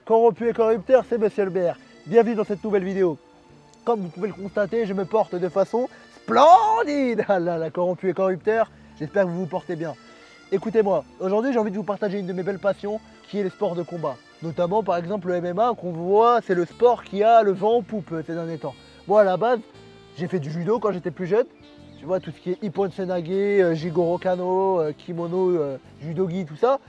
Corrompu et corrupteur, c'est Monsieur le maire. Bienvenue dans cette nouvelle vidéo. Comme vous pouvez le constater, je me porte de façon splendide. Ah là là, corrompu et corrupteur, j'espère que vous vous portez bien. Écoutez-moi, aujourd'hui j'ai envie de vous partager une de mes belles passions qui est les sports de combat. Notamment par exemple le MMA qu'on voit, c'est le sport qui a le vent en poupe ces derniers temps. Moi à la base, j'ai fait du judo quand j'étais plus jeune. Tu vois, tout ce qui est Ippon Senage, Jigoro Kano, kimono, judogi, tout ça.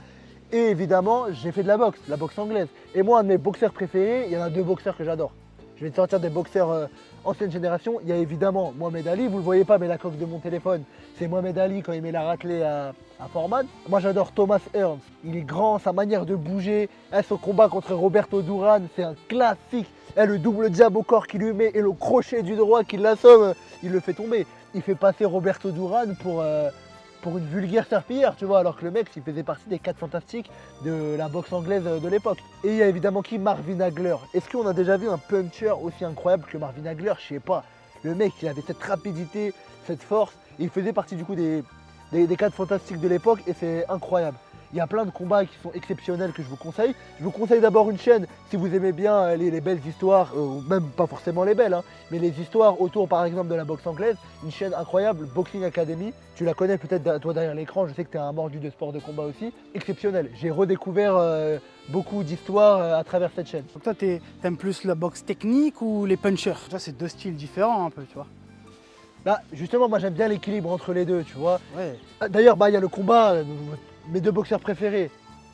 Et évidemment, j'ai fait de la boxe anglaise. Et moi, un de mes boxeurs préférés, il y en a deux boxeurs que j'adore. Je vais te sortir des boxeurs ancienne génération. Il y a évidemment Mohamed Ali, vous ne le voyez pas, mais la coque de mon téléphone, c'est Mohamed Ali quand il met la raclée à Foreman. Moi, j'adore Thomas Hearns. Il est grand, sa manière de bouger. Son combat contre Roberto Duran, c'est un classique. Le double jab au corps qu'il lui met et le crochet du droit qui l'assomme, il le fait tomber. Il fait passer Roberto Duran pour une vulgaire serpillière, tu vois, alors que le mec, il faisait partie des 4 fantastiques de la boxe anglaise de l'époque. Et il y a évidemment qui? Marvin Hagler. Est-ce qu'on a déjà vu un puncher aussi incroyable que Marvin Hagler? Je sais pas. Le mec, il avait cette rapidité, cette force. Il faisait partie du coup des 4 fantastiques de l'époque et c'est incroyable. Il y a plein de combats qui sont exceptionnels que je vous conseille. Je vous conseille d'abord une chaîne si vous aimez bien les belles histoires, ou même pas forcément les belles, hein, mais les histoires autour par exemple de la boxe anglaise. Une chaîne incroyable, Boxing Academy. Tu la connais peut-être toi derrière l'écran, je sais que tu es un mordu de sport de combat aussi. Exceptionnel. J'ai redécouvert beaucoup d'histoires à travers cette chaîne. Donc toi, t'aimes plus la boxe technique ou les punchers? Tu vois, c'est deux styles différents un peu, tu vois. Bah justement, moi j'aime bien l'équilibre entre les deux, tu vois. Ouais. D'ailleurs, il y a le combat, mes deux boxeurs préférés,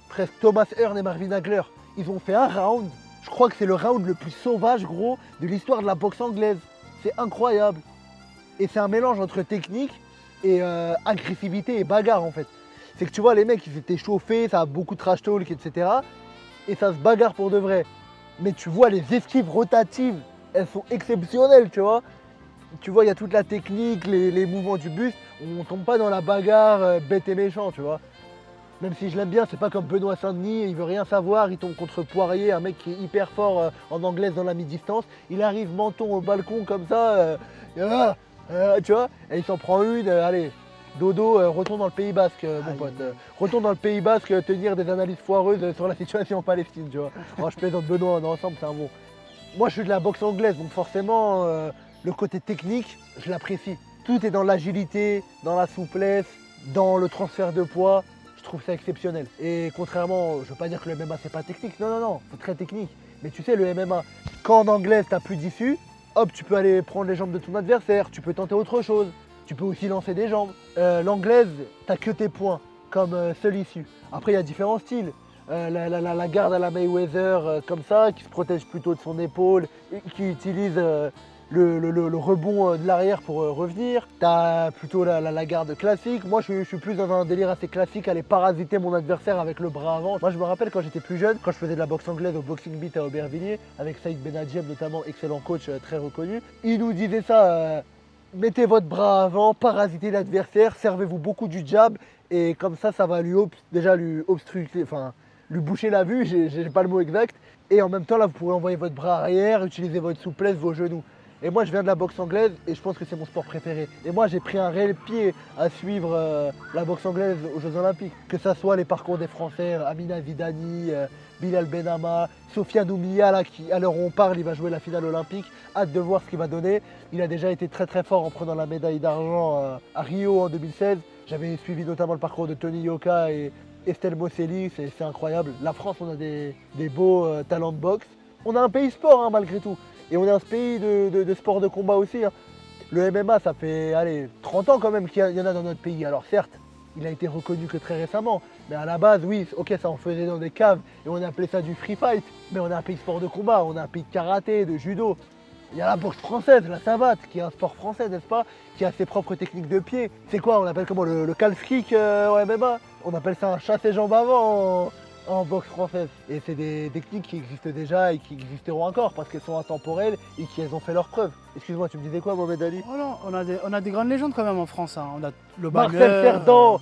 presque Thomas Hearns et Marvin Hagler. Ils ont fait un round, je crois que c'est le round le plus sauvage, gros, de l'histoire de la boxe anglaise. C'est incroyable. Et c'est un mélange entre technique et agressivité et bagarre en fait. C'est que tu vois, les mecs, ils étaient chauffés, ça a beaucoup de trash talk, etc. Et ça se bagarre pour de vrai. Mais tu vois, les esquives rotatives, elles sont exceptionnelles, tu vois. Tu vois, il y a toute la technique, les mouvements du buste. On tombe pas dans la bagarre bête et méchant, tu vois. Même si je l'aime bien, c'est pas comme Benoît Saint-Denis, il veut rien savoir, il tombe contre Poirier, un mec qui est hyper fort en anglaise dans la mi-distance. Il arrive menton au balcon comme ça, tu vois, et il s'en prend une, allez, dodo, retourne dans le Pays Basque, mon pote. Retourne dans le Pays Basque, tenir des analyses foireuses sur la situation en Palestine, tu vois. Moi, je plaisante Benoît, on est ensemble, c'est un bon. Moi, je suis de la boxe anglaise, donc forcément, le côté technique, je l'apprécie. Tout est dans l'agilité, dans la souplesse, dans le transfert de poids. Je trouve ça exceptionnel. Et contrairement, je veux pas dire que le MMA c'est pas technique, non, c'est très technique. Mais tu sais, le MMA, quand en anglaise t'as plus d'issue, hop, tu peux aller prendre les jambes de ton adversaire, tu peux tenter autre chose, tu peux aussi lancer des jambes. L'anglaise, t'as que tes points comme seule issue. Après, il y a différents styles. La garde à la Mayweather comme ça, qui se protège plutôt de son épaule, et qui utilise le rebond de l'arrière pour revenir. T'as plutôt la garde classique. Moi je suis plus dans un délire assez classique, aller parasiter mon adversaire avec le bras avant. Moi je me rappelle quand j'étais plus jeune, quand je faisais de la boxe anglaise au Boxing Beat à Aubervilliers, avec Saïd Benadjem notamment, excellent coach très reconnu. Il nous disait ça, mettez votre bras avant, parasitez l'adversaire, servez-vous beaucoup du jab et comme ça va lui obstruer, enfin lui boucher la vue, j'ai pas le mot exact. Et en même temps là vous pouvez envoyer votre bras arrière, utiliser votre souplesse, vos genoux. Et moi je viens de la boxe anglaise et je pense que c'est mon sport préféré. Et moi j'ai pris un réel pied à suivre la boxe anglaise aux Jeux Olympiques. Que ce soit les parcours des Français, Amina Vidani, Bilal Benama, Sofiane Oumia là, qui à l'heure où on parle il va jouer la finale olympique. Hâte de voir ce qu'il va donner. Il a déjà été très très fort en prenant la médaille d'argent à Rio en 2016. J'avais suivi notamment le parcours de Tony Yoka et Estelle Mosselli, c'est incroyable. La France on a des beaux talents de boxe. On a un pays sport hein, malgré tout. Et on est un pays de sport de combat aussi. Hein. Le MMA, ça fait 30 ans quand même qu'il y en a dans notre pays. Alors certes, il a été reconnu que très récemment. Mais à la base, oui, ok, ça en faisait dans des caves et on appelait ça du free fight. Mais on est un pays de sport de combat, on est un pays de karaté, de judo. Il y a la boxe française, la savate, qui est un sport français, n'est-ce pas? Qui a ses propres techniques de pied. C'est quoi, on appelle comment le calf kick au MMA? On appelle ça un chasse et jambes avant en boxe française. Et c'est des techniques qui existent déjà et qui existeront encore parce qu'elles sont intemporelles et qu'elles ont fait leurs preuves. Excuse-moi, tu me disais quoi, Mohamed Ali? Oh non, on a des grandes légendes quand même en France. Hein. On a le Marcel Cerdan.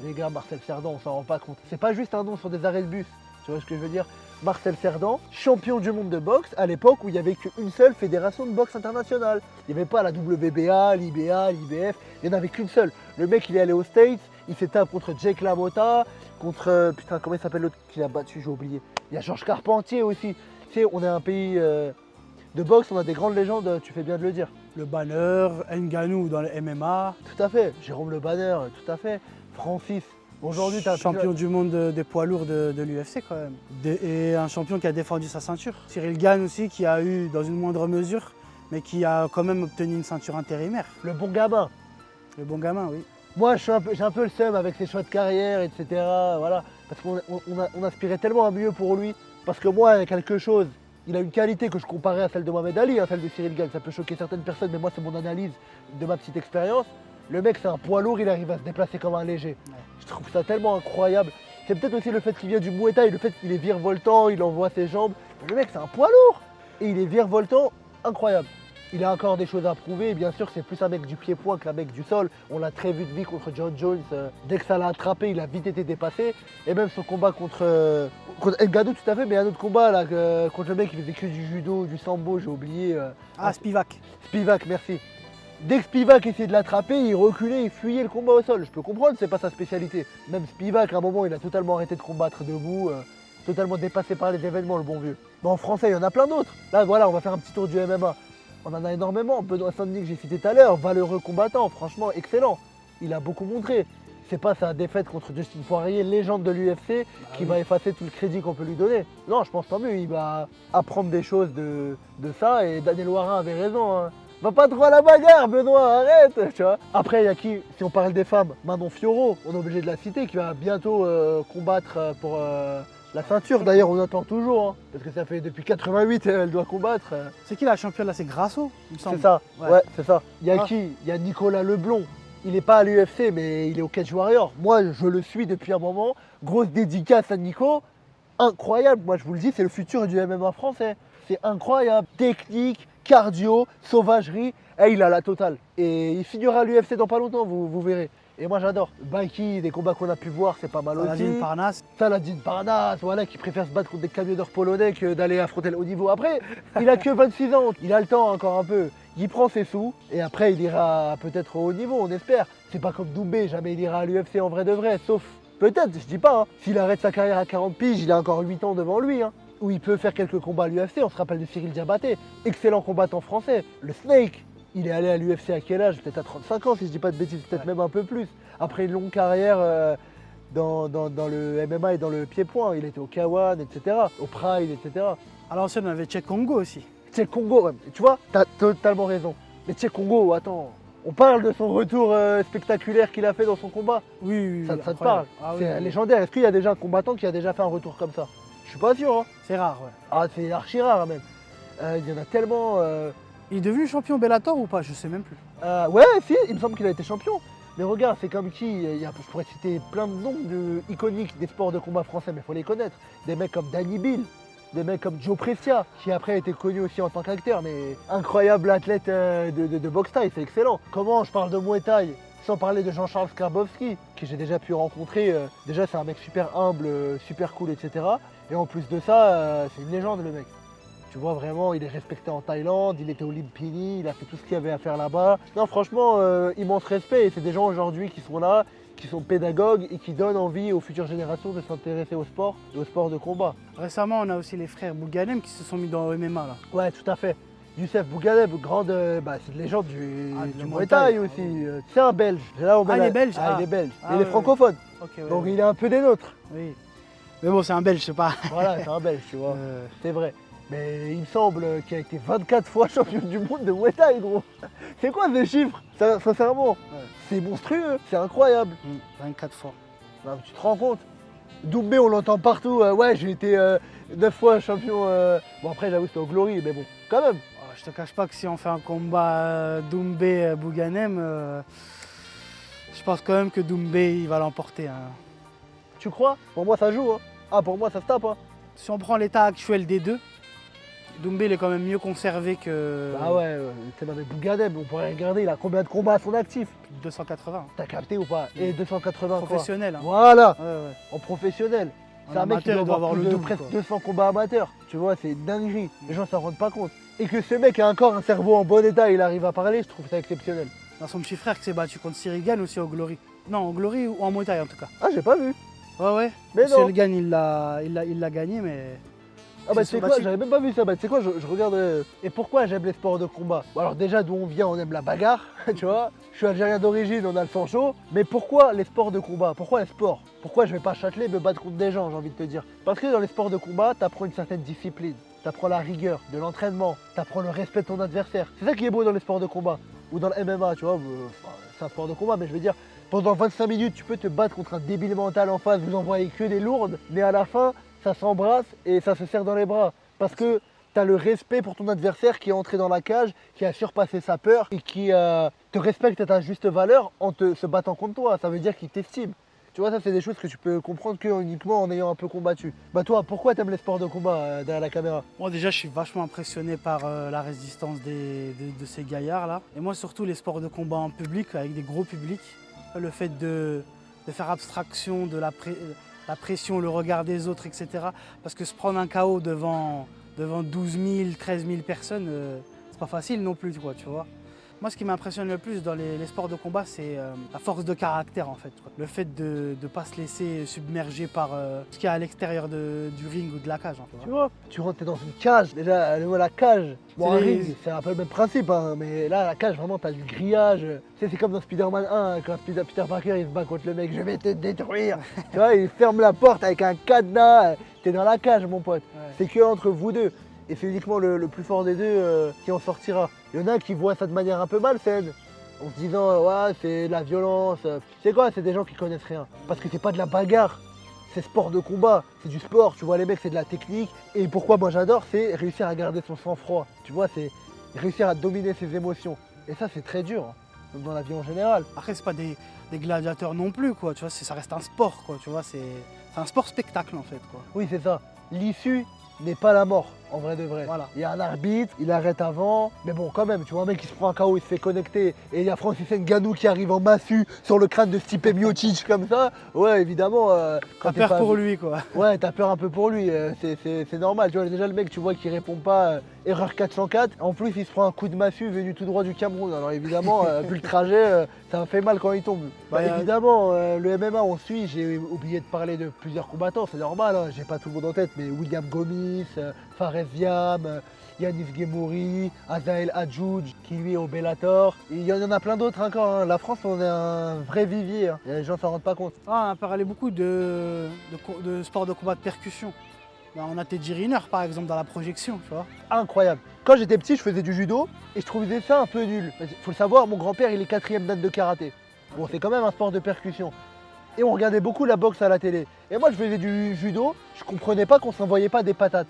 Les gars, Marcel Cerdan, on s'en rend pas compte. C'est pas juste un nom sur des arrêts de bus. Tu vois ce que je veux dire? Marcel Cerdan, champion du monde de boxe à l'époque où il n'y avait qu'une seule fédération de boxe internationale. Il n'y avait pas la WBA, l'IBA, l'IBF, il n'y en avait qu'une seule. Le mec, il est allé aux States, il s'est tapé contre Jake LaMotta, contre, putain, comment il s'appelle l'autre qui l'a battu, j'ai oublié. Il y a Georges Carpentier aussi. Tu sais, on est un pays de boxe, on a des grandes légendes, tu fais bien de le dire. Le Banner, Ngannou dans le MMA. Tout à fait. Jérôme Le Banner, tout à fait. Francis. Aujourd'hui, tu as Champion du monde des poids lourds de l'UFC quand même. Et un champion qui a défendu sa ceinture. Cyril Gane aussi, qui a eu dans une moindre mesure, mais qui a quand même obtenu une ceinture intérimaire. Le bon gamin. Le bon gamin, oui. Moi, j'ai un peu le seum avec ses choix de carrière, etc. Voilà. Parce qu'on aspirait tellement à mieux pour lui. Parce que moi, il y a quelque chose. Il a une qualité que je comparais à celle de Mohamed Ali, celle de Cyril Gane. Ça peut choquer certaines personnes, mais moi, c'est mon analyse de ma petite expérience. Le mec, c'est un poids lourd, il arrive à se déplacer comme un léger. Ouais. Je trouve ça tellement incroyable. C'est peut-être aussi le fait qu'il vient du Muay Thai, le fait qu'il est virevoltant, il envoie ses jambes. Le mec, c'est un poids lourd. Et il est virevoltant, incroyable. Il a encore des choses à prouver. Bien sûr, c'est plus un mec du pied-point qu'un mec du sol. On l'a très vu de vie contre John Jones. Dès que ça l'a attrapé, il a vite été dépassé. Et même son combat contre Ngannou, tout à fait, mais un autre combat là, contre le mec qui faisait que du judo, du sambo, j'ai oublié. Spivak. Spivak, merci. Dès que Spivak essayait de l'attraper, il reculait, il fuyait le combat au sol. Je peux comprendre, c'est pas sa spécialité. Même Spivak, à un moment, il a totalement arrêté de combattre debout, totalement dépassé par les événements, le bon vieux. Mais en français, il y en a plein d'autres. Là, voilà, on va faire un petit tour du MMA. On en a énormément. Benoît Saint-Denis que j'ai cité tout à l'heure, valeureux combattant, franchement excellent. Il a beaucoup montré. C'est pas sa défaite contre Dustin Poirier, légende de l'UFC, qui va effacer tout le crédit qu'on peut lui donner. Non, je pense tant mieux, il va apprendre des choses de ça et Daniel Warin avait raison. Hein. Va pas trop à la bagarre, Benoît, arrête, tu vois. Après, il y a qui, si on parle des femmes, Manon Fiorot, on est obligé de la citer, qui va bientôt combattre pour la ceinture. D'ailleurs, on attend toujours, hein, parce que ça fait depuis 88 elle doit combattre. C'est qui la championne là? C'est Grasso, il me semble. C'est ça, ouais, c'est ça. Il y a Ah. qui? Il y a Nicolas Leblond. Il n'est pas à l'UFC, mais il est au Cage Warrior. Moi, je le suis depuis un moment. Grosse dédicace à Nico. Incroyable, moi je vous le dis, c'est le futur du MMA français. C'est incroyable. Technique, cardio, sauvagerie. Et il a la totale. Et il finira à l'UFC dans pas longtemps, vous verrez. Et moi j'adore. Baki, des combats qu'on a pu voir, c'est pas mal Saladin aussi. Parnasse. Saladin Parnasse, voilà, qui préfère se battre contre des camionneurs polonais que d'aller affronter le haut niveau. Après, il a que 26 ans, il a le temps encore un peu. Il prend ses sous et après il ira peut-être au haut niveau, on espère. C'est pas comme Doumbé, jamais il ira à l'UFC en vrai de vrai, sauf peut-être, je dis pas. Hein. S'il arrête sa carrière à 40 piges, il a encore 8 ans devant lui. Hein, où il peut faire quelques combats à l'UFC, on se rappelle de Cyril Diabaté, excellent combattant français. Le Snake, il est allé à l'UFC à quel âge? Peut-être à 35 ans si je dis pas de bêtises, peut-être même un peu plus. Après une longue carrière dans le MMA et dans le pied-point, il était au K1, etc., au Pride, etc. À l'ancienne, on avait Tchèque Congo aussi. Tchèque Congo, ouais. Tu vois, t'as totalement raison. Mais Tchèque Congo, attends, on parle de son retour spectaculaire qu'il a fait dans son combat. Oui, Ça te parle. incroyable. Ah, C'est oui. légendaire. Est-ce qu'il y a déjà un combattant qui a déjà fait un retour comme ça? Je suis pas sûr. Hein. C'est rare, ouais. Ah, c'est archi rare même. Il y en a tellement. Il est devenu champion Bellator ou pas? Je sais même plus. Ouais, si, il me semble qu'il a été champion. Mais regarde, c'est comme qui je pourrais citer plein de noms iconiques des sports de combat français, mais il faut les connaître. Des mecs comme Danny Bill, des mecs comme Joe Prestia, qui après a été connu aussi en tant qu'acteur, mais incroyable athlète de boxe thaï, c'est excellent. Comment je parle de Muay Thai sans parler de Jean-Charles Skarbowski, que j'ai déjà pu rencontrer. Déjà, c'est un mec super humble, super cool, etc. Et en plus de ça, c'est une légende le mec. Tu vois vraiment, il est respecté en Thaïlande, il était au Lumpini, il a fait tout ce qu'il y avait à faire là-bas. Non, franchement, immense respect. Et c'est des gens aujourd'hui qui sont là, qui sont pédagogues et qui donnent envie aux futures générations de s'intéresser au sport et au sport de combat. Récemment, on a aussi les frères Bouganem qui se sont mis dans le MMA là. Ouais, tout à fait. Youssef Bouganev, grande, c'est une légende du Muay Thai aussi. C'est un Belge. Là, on met il est belge. Il est belge. Ah, il est ouais, francophone. Ok, ouais, Donc ouais. il est un peu des nôtres. Oui. Mais bon, c'est un belge, c'est pas. Voilà, c'est un Belge, tu vois. Euh, C'est vrai. Mais il me semble qu'il a été 24 fois champion du monde de Muay Thai, gros. C'est quoi ces chiffres? Sincèrement, c'est monstrueux, c'est incroyable. 24 fois. Non, mais tu te rends compte? Doumbé, on l'entend partout. Ouais, j'ai été 9 fois champion. Bon, après, j'avoue, c'était au Glory, mais bon, quand même. Oh, je te cache pas que si on fait un combat Doumbé-Bouganem, je pense quand même que Doumbé il va l'emporter. Hein. Tu crois? Pour moi, ça joue. Hein. Ah, pour moi, ça se tape. Hein. Si on prend l'état actuel des deux, Doumbé il est quand même mieux conservé que Ah ouais, c'est même Bouganem, on pourrait regarder, il a combien de combats à son actif? 280. T'as capté ou pas? Et 280 quoi? Professionnel. Hein. Voilà, Ouais, ouais. en professionnel. En C'est un mec qui amateur, doit il doit avoir plus le de double, presque quoi. 200 combats amateurs. Tu vois, c'est une dinguerie. Les gens s'en rendent pas compte. Et que ce mec a encore un cerveau en bon état, il arrive à parler, je trouve ça exceptionnel. Dans son petit frère qui s'est battu contre Cyril Gane aussi au Glory. Non, au Glory ou en Muay Thai en tout cas. Ah, j'ai pas vu. Ouais. Mais non. Cyril Gane, il l'a gagné, mais. Ah bah Ils se c'est sont quoi, battus. j'avais même pas vu ça, bah tu sais quoi, je regarde... Et pourquoi j'aime les sports de combat? Bon, alors déjà d'où on vient, on aime la bagarre, tu vois. Je suis algérien d'origine, on a le sang chaud. Mais pourquoi les sports de combat? Pourquoi les sports? Pourquoi je vais pas à Châtelet me battre contre des gens, j'ai envie de te dire? Parce que dans les sports de combat, t'apprends une certaine discipline. T'apprends la rigueur, de l'entraînement, t'apprends le respect de ton adversaire. C'est ça qui est beau dans les sports de combat. Ou dans le MMA, tu vois, c'est un sport de combat, mais je veux dire, pendant 25 minutes, tu peux te battre contre un débile mental en face, vous envoyez que des lourdes, mais à la fin, ça s'embrasse et ça se serre dans les bras. Parce que tu as le respect pour ton adversaire qui est entré dans la cage, qui a surpassé sa peur et qui te respecte à ta juste valeur en se battant contre toi. Ça veut dire qu'il t'estime. Tu vois, ça c'est des choses que tu peux comprendre que uniquement en ayant un peu combattu. Bah toi, pourquoi t'aimes les sports de combat derrière la caméra? Moi déjà je suis vachement impressionné par la résistance de ces gaillards là. Et moi surtout les sports de combat en public, avec des gros publics. Le fait de faire abstraction de la pression, le regard des autres, etc. Parce que se prendre un KO devant 12 000, 13 000 personnes, c'est pas facile non plus, quoi, tu vois. Moi, ce qui m'impressionne le plus dans les sports de combat, c'est la force de caractère, en fait, quoi. Le fait de ne pas se laisser submerger par ce qu'il y a à l'extérieur du ring ou de la cage. Hein, tu vois, tu rentres dans une cage. Déjà, le mot la cage, bon, un C'est les- ring, c'est un peu le même principe, hein, mais là, la cage, vraiment, t'as du grillage. Tu sais, c'est comme dans Spider-Man 1, quand Peter Parker, il se bat contre le mec, je vais te détruire. Tu vois, il ferme la porte avec un cadenas. T'es dans la cage, mon pote. Ouais. C'est que entre vous deux. Et c'est uniquement le plus fort des deux qui en sortira. Il y en a qui voient ça de manière un peu malsaine, en se disant ouais c'est de la violence. Tu sais quoi, c'est des gens qui connaissent rien. Parce que c'est pas de la bagarre, c'est sport de combat, c'est du sport, tu vois les mecs c'est de la technique. Et pourquoi moi j'adore, c'est réussir à garder son sang-froid. Tu vois, c'est réussir à dominer ses émotions. Et ça c'est très dur, hein, même dans la vie en général. Après, c'est pas des gladiateurs non plus, quoi, tu vois, ça reste un sport, quoi, tu vois, c'est un sport spectacle, en fait, quoi. Oui c'est ça, l'issue n'est pas la mort, en vrai de vrai. Voilà. Il y a un arbitre, il arrête avant, mais bon quand même, tu vois un mec qui se prend un KO, il se fait connecter, et il y a Francis Ngannou qui arrive en massue sur le crâne de Stipe Miocic comme ça, ouais évidemment... T'as peur pour lui, quoi. Ouais, t'as peur un peu pour lui, c'est normal, tu vois, déjà le mec tu vois qui répond pas, erreur 404, en plus il se prend un coup de massue venu tout droit du Cameroun, alors évidemment, vu le trajet, ça fait mal quand il tombe. Bah, évidemment, le MMA on suit, j'ai oublié de parler de plusieurs combattants, c'est normal, hein, j'ai pas tout le monde en tête, mais William Gomis, Fares Viam, Yanis Gemouri, Azael Adjouj qui lui est au Bellator. Et il y en a plein d'autres encore. Hein. La France, on est un vrai vivier. Hein. Et les gens s'en rendent pas compte. Ah, on a parlé beaucoup de sports de combat de percussion. Ben, on a Teddy Riner par exemple dans la projection, tu vois. Incroyable. Quand j'étais petit, je faisais du judo et je trouvais ça un peu nul. Faut le savoir, mon grand-père, il est 4e dan de karaté. Bon, c'est quand même un sport de percussion. Et on regardait beaucoup la boxe à la télé. Et moi, je faisais du judo, je comprenais pas qu'on s'envoyait pas des patates.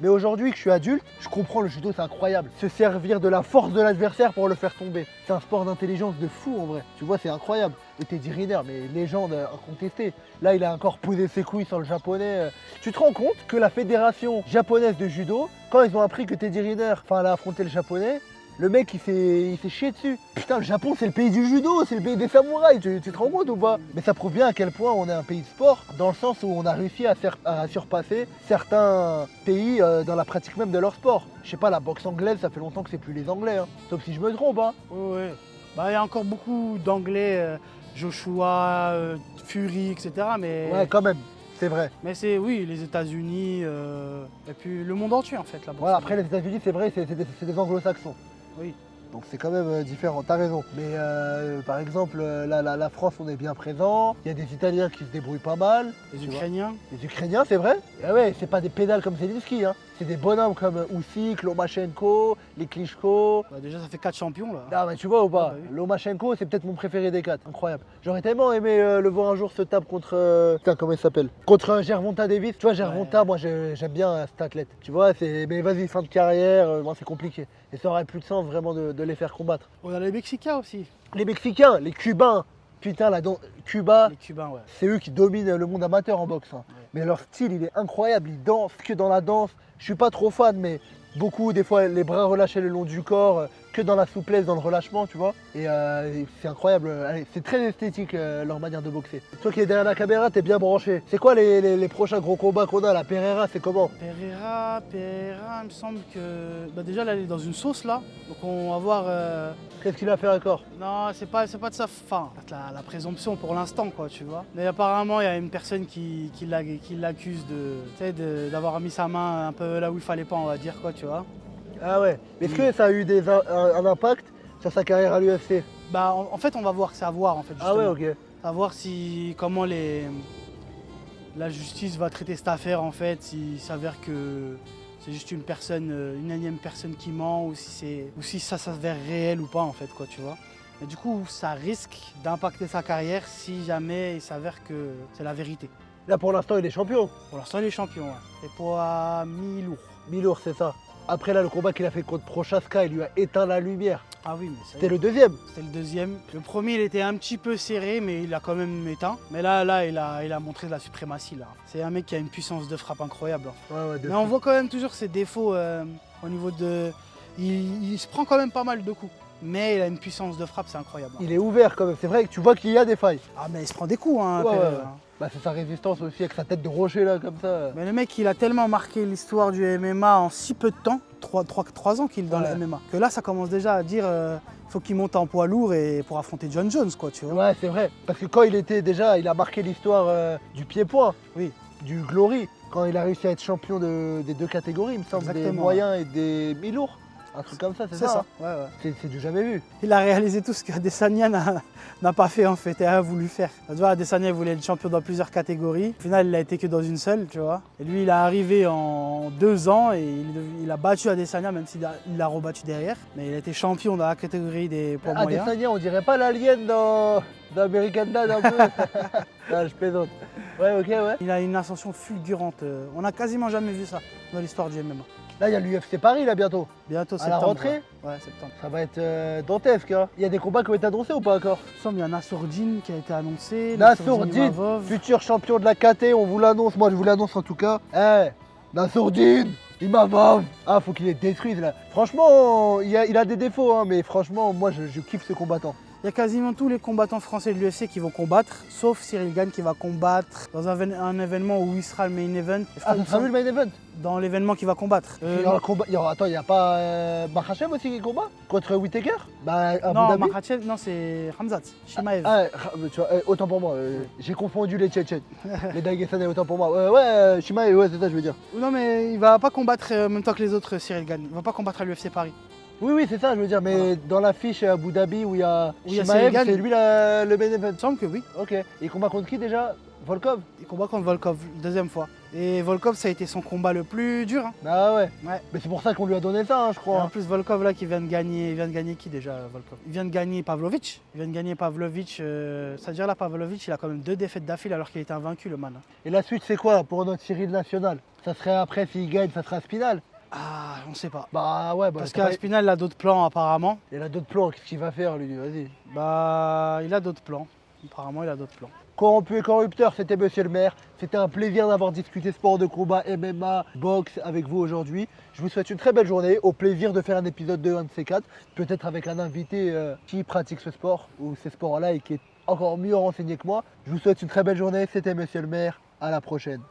Mais aujourd'hui que je suis adulte, je comprends le judo, c'est incroyable. Se servir de la force de l'adversaire pour le faire tomber. C'est un sport d'intelligence de fou en vrai. Tu vois, c'est incroyable. Et Teddy Riner, mais légende incontestée. Là, il a encore posé ses couilles sur le japonais. Tu te rends compte que la fédération japonaise de judo, quand ils ont appris que Teddy Riner allait affronter le japonais, le mec il s'est chié dessus. Putain, le Japon c'est le pays du judo, c'est le pays des samouraïs, tu te rends compte ou pas? Mais ça prouve bien à quel point on est un pays de sport, dans le sens où on a réussi à surpasser certains pays dans la pratique même de leur sport. Je sais pas, la boxe anglaise, ça fait longtemps que c'est plus les Anglais, hein. Sauf si je me trompe. Hein. Ouais. Bah, il y a encore beaucoup d'anglais, Joshua, Fury, etc. Mais, Ouais, quand même, c'est vrai. mais c'est, oui, les États-Unis, et puis le monde entier en fait, la boxe. Voilà, après les États-Unis, c'est vrai, c'est des anglo-saxons. Oui. Donc c'est quand même différent, t'as raison. Mais par exemple, la France, on est bien présent. Il y a des Italiens qui se débrouillent pas mal. Les tu vois. Ukrainiens. Les Ukrainiens, c'est vrai. Et ouais, c'est pas des pédales comme Zelensky, hein. C'est des bonhommes comme Usyk, Lomachenko, les Klitschko. Bah, déjà, ça fait 4 champions là. Ah mais tu vois ou pas, Ah, bah oui. Lomachenko, c'est peut-être mon préféré des 4. Incroyable. J'aurais tellement aimé le voir un jour se taper contre... Putain, comment il s'appelle? Contre Gervonta Davis. Tu vois, Gervonta, moi j'aime bien cet athlète. Tu vois, mais vas-y, fin de carrière, moi c'est compliqué. Et ça aurait plus de sens vraiment de les faire combattre. On a les Mexicains aussi. Les Mexicains, les Cubains, putain, Cuba, Les Cubains, ouais. c'est eux qui dominent le monde amateur en boxe. Hein. Ouais. Mais leur style, il est incroyable. Ils dansent que dans la danse. Je suis pas trop fan, mais beaucoup, des fois, les bras relâchés le long du corps, que dans la souplesse, dans le relâchement, tu vois. Et c'est incroyable. Allez, c'est très esthétique leur manière de boxer. Toi qui es derrière la caméra, t'es bien branché. C'est quoi les prochains gros combats qu'on a? La Pereira, c'est comment? Pereira, il me semble que. Bah déjà, là, elle est dans une sauce là. Donc on va voir. Qu'est-ce qu'il a fait encore? Non, c'est pas de sa fin. La présomption pour l'instant, quoi, tu vois. Mais apparemment, il y a une personne qui l'accuse d'avoir mis sa main un peu là où il fallait pas, on va dire, quoi, tu vois. Ah ouais. Est-ce que ça a eu un impact sur sa carrière à l'UFC? Bah, en fait, on va voir, c'est à voir, en fait, justement. Ah ouais, ok. À voir comment la justice va traiter cette affaire, en fait, s'il s'avère que c'est juste une énième personne qui ment, ou si ça s'avère réel ou pas, en fait, quoi, tu vois. Mais du coup, ça risque d'impacter sa carrière si jamais il s'avère que c'est la vérité. Là pour l'instant il est champion. Pour l'instant, il est champion, ouais. Et poids mi-lourd. Mi-lourd, c'est ça. Après là, le combat qu'il a fait contre Prochaska, il lui a éteint la lumière. Ah oui, mais C'était le deuxième. C'était le deuxième. Le premier, il était un petit peu serré, mais il a quand même éteint. Mais là, il a montré de la suprématie, là. C'est un mec qui a une puissance de frappe incroyable. Ouais, Mais on voit quand même toujours ses défauts au niveau de... Il se prend quand même pas mal de coups. Mais il a une puissance de frappe, c'est incroyable. Il est ouvert quand même. C'est vrai que tu vois qu'il y a des failles. Ah, mais il se prend des coups, hein, Ouais, Pereira, ouais. hein. Bah c'est sa résistance aussi avec sa tête de rocher là comme ça. Mais le mec, il a tellement marqué l'histoire du MMA en si peu de temps, 3 ans qu'il est dans le MMA, que là, ça commence déjà à dire faut qu'il monte en poids lourd et pour affronter John Jones, quoi, tu vois. Ouais, c'est vrai. Parce que quand il était déjà, il a marqué l'histoire du pied-point, Oui. du Glory, quand il a réussi à être champion des deux catégories, il me semble, des Exactement, moyens et des mi-lourds. Un truc comme ça, c'est ça, hein. Ouais, ouais. C'est du jamais vu. Il a réalisé tout ce qu'Adesanya n'a pas fait en fait et a voulu faire. Tu vois, Adesanya voulait être champion dans plusieurs catégories. Au final, il a été que dans une seule, tu vois. Et lui, il est arrivé en 2 ans et il a battu Adesanya, même s'il l'a rebattu derrière. Mais il a été champion dans la catégorie des poids moyens. Adesanya, on dirait pas l'alien dans American Dad un peu. Ah, je plaisante. Ouais, ok, ouais. Il a une ascension fulgurante. On n'a quasiment jamais vu ça dans l'histoire du MMA. Là, il y a l'UFC Paris là bientôt. Bientôt À septembre. la rentrée. Ouais, septembre. Ça va être dantesque, hein. Il y a des combats qui ont été annoncés ou pas encore? Il semble qu'il y a Nassourdine qui a été annoncé. Nassourdine, Imavov. futur champion de la KT, on vous l'annonce, moi je vous l'annonce en tout cas. Eh, Nassourdine, Imavov. Ah, faut qu'il les détruise là. Franchement, il a des défauts, hein, mais franchement, moi je kiffe ce combattant. Il y a quasiment tous les combattants français de l'UFC qui vont combattre, sauf Cyril Gane qui va combattre dans un événement où il sera le main event. Ah, ça sera lui le main event? Dans l'événement qu'il va combattre. Il y aura le combat. Attends, il n'y a pas Makhachev aussi qui combat contre Whittaker? Bah, Abu non, Dhabi. Makhachev, non, c'est Khamzat, Chimaev. Tu vois, autant pour moi, j'ai confondu les Tchétchènes. Les Dagestanais, autant pour moi. Chimaev, ouais, c'est ça, je veux dire. Non, mais il va pas combattre en même temps que les autres, Cyril Gane. Il va pas combattre à l'UFC Paris. Oui, c'est ça, je veux dire, mais Voilà. dans l'affiche à Abu Dhabi où il y a Cyril Chimaev, Gane. c'est lui le main event. Il me semble que oui. Ok. Et il combat contre qui déjà? Volkov? Il combat contre Volkov, deuxième fois. Et Volkov, ça a été son combat le plus dur. Hein. Ah ouais. Ouais. Mais c'est pour ça qu'on lui a donné ça, hein, je Et crois. en plus, Volkov, là, qui vient de gagner. Il vient de gagner qui déjà, Volkov? Il vient de gagner Pavlovich. Il vient de gagner Pavlovich. C'est-à-dire, là, Pavlovich, il a quand même 2 défaites d'affilée alors qu'il était invaincu, le man. Et la suite, c'est quoi pour notre Cyril national? Ça serait après, s'il gagne, ça sera Spinal? Ah, on sait pas. Bah ouais, bah. Parce c'est pas- qu'Aspinal, il a d'autres plans, apparemment. Il a d'autres plans, qu'est-ce qu'il va faire lui? Vas-y. Bah, il a d'autres plans. Apparemment, il a d'autres plans. Corrompu et corrupteur, c'était Monsieur le maire. C'était un plaisir d'avoir discuté sport de combat, MMA, boxe avec vous aujourd'hui. Je vous souhaite une très belle journée. Au plaisir de faire un épisode 2, un de ces 4. Peut-être avec un invité qui pratique ce sport ou ces sports-là et qui est encore mieux renseigné que moi. Je vous souhaite une très belle journée. C'était Monsieur le maire. À la prochaine.